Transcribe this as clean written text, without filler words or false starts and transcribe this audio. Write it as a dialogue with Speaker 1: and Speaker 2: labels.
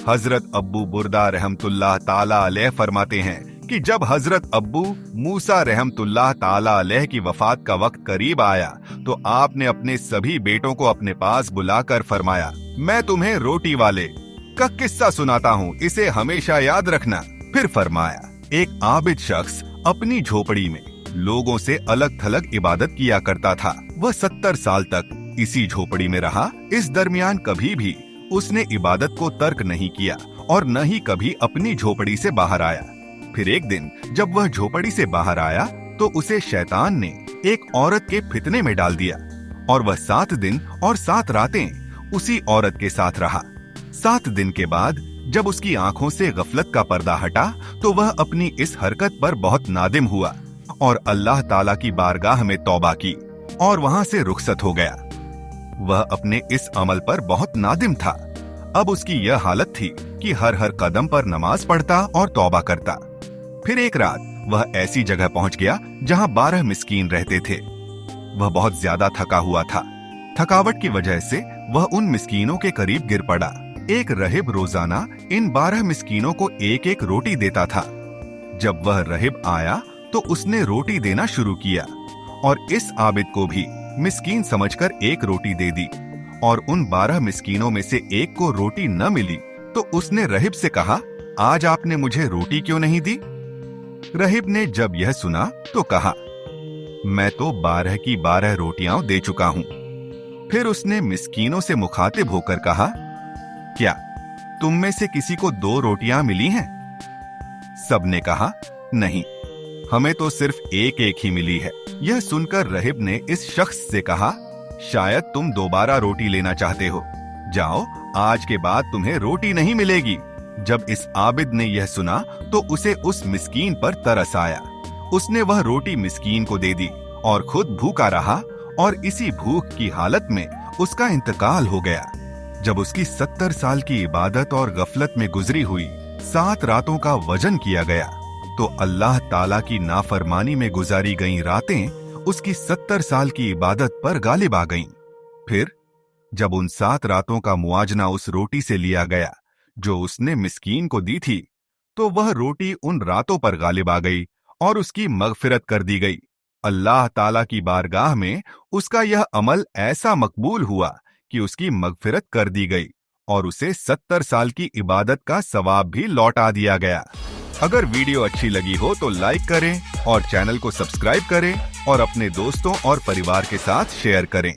Speaker 1: हजरत अब्बू बुर्दा रहमतुल्लाह ताला अलैह फरमाते हैं कि जब हजरत अब्बू मूसा रहमतुल्लाह ताला अलैह की वफात का वक्त करीब आया तो आपने अपने सभी बेटों को अपने पास बुलाकर फरमाया, मैं तुम्हें रोटी वाले का किस्सा सुनाता हूँ, इसे हमेशा याद रखना। फिर फरमाया, एक आबिद शख्स अपनी झोपड़ी में लोगों से अलग थलग इबादत किया करता था। वह 70 साल तक इसी झोपड़ी में रहा। इस दरमियान कभी भी उसने इबादत को तर्क नहीं किया और न ही कभी अपनी झोपड़ी से बाहर आया। फिर एक दिन जब वह झोपड़ी से बाहर आया तो उसे शैतान ने एक औरत के फितने में डाल दिया और वह 7 दिन और 7 रातें उसी औरत के साथ रहा। 7 दिन के बाद जब उसकी आंखों से गफलत का पर्दा हटा तो वह अपनी इस हरकत पर बहुत नादिम हुआ और अल्लाह ताला की बारगाह में तौबा की और वहां से रुखसत हो गया। वह अपने इस अमल पर बहुत नादिम था। अब उसकी यह हालत थी कि हर कदम पर नमाज पढ़ता और तौबा करता। फिर एक रात वह ऐसी जगह पहुंच गया जहां 12 मिस्कीन रहते थे। वह बहुत ज्यादा थका हुआ था। थकावट की वजह से वह उन मिस्कीनों के करीब गिर पड़ा। एक राहिब रोजाना इन 12 मिस्कीनों को एक एक रोटी देता था। जब वह राहिब आया तो उसने रोटी देना शुरू किया और इस आबिद को भी मिस्कीन समझकर एक रोटी दे दी और उन 12 मिस्कीनों में से एक को रोटी न मिली तो उसने राहिब से कहा, आज आपने मुझे रोटी क्यों नहीं दी? राहिब ने जब यह सुना तो कहा, मैं तो 12 की 12 रोटियां दे चुका हूं। फिर उसने मिस्कीनों से मुखातिब होकर कहा, क्या तुम में से किसी को 2 रोटियां मिली हैं? सबने कहा, नहीं, हमें तो सिर्फ एक ही मिली है। यह सुनकर राहिब ने इस शख्स से कहा, शायद तुम दोबारा रोटी लेना चाहते हो, जाओ, आज के बाद तुम्हें रोटी नहीं मिलेगी। जब इस आबिद ने यह सुना तो उसे उस मिस्कीन पर तरस आया। उसने वह रोटी मिस्कीन को दे दी और खुद भूखा रहा और इसी भूख की हालत में उसका इंतकाल हो गया। जब उसकी 70 साल की इबादत और गफलत में गुजरी हुई 7 रातों का वजन किया गया तो अल्लाह ताला की नाफरमानी में गुजारी गई रातें उसकी 70 साल की इबादत पर गालिब आ गईं। फिर जब उन 7 रातों का मुआवजा उस रोटी से लिया गया जो उसने मिस्कीन को दी थी तो वह रोटी उन रातों पर गालिब आ गई और उसकी मगफिरत कर दी गई। अल्लाह ताला की बारगाह में उसका यह अमल ऐसा मकबूल हुआ कि उसकी मगफिरत कर दी गई और उसे 70 साल की इबादत का सवाब भी लौटा दिया गया। अगर वीडियो अच्छी लगी हो तो लाइक करें और चैनल को सब्सक्राइब करें और अपने दोस्तों और परिवार के साथ शेयर करें।